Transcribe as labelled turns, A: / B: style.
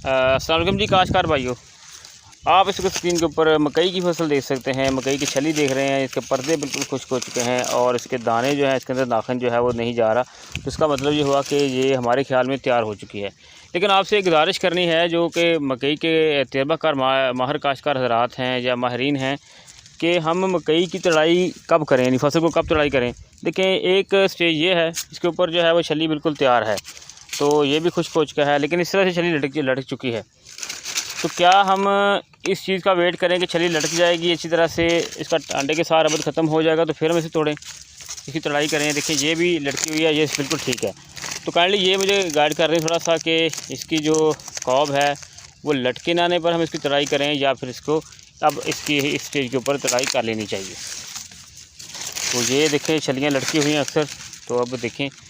A: अस्सलाम वालेकुम जी काश्तकार भाइयों, आप इस स्क्रीन के ऊपर मकई की फसल देख सकते हैं। मकई की छली देख रहे हैं, इसके पर्दे बिल्कुल खुश्क हो चुके हैं और इसके दाने जो हैं इसके अंदर नाखन जो है वो नहीं जा रहा। तो इसका मतलब ये हुआ कि ये हमारे ख्याल में तैयार हो चुकी है। लेकिन आपसे एक गुजारिश करनी है, जो कि मकई के तजर्बाकार माहिर काश्तकार हज़रात हैं या माहिरीन हैं, कि हम मकई की तड़ाई कब करें, यानी फसल को कब तड़ाई करें। देखें, एक स्टेज ये है, इसके ऊपर जो है वो छली बिल्कुल तैयार है, तो ये भी खुश्क हो चुका है, लेकिन इस तरह से छली लटक चुकी है। तो क्या हम इस चीज़ का वेट करें कि छली लटक जाएगी अच्छी तरह से, इसका अंडे के सार अबद ख़त्म हो जाएगा तो फिर हम इसे तोड़ें, इसकी तड़ाई करें। देखिए ये भी लटकी हुई है, ये बिल्कुल ठीक है। तो काइंडली ये मुझे गाइड कर रहे हैं थोड़ा सा कि इसकी जो कॉब है वो लटके ना आने पर हम इसकी तड़ाई करें या फिर इसको अब इसकी इस स्टेज के ऊपर तड़ाई कर लेनी चाहिए। तो ये देखें छलियाँ लटकी हुई हैं अक्सर। तो अब देखें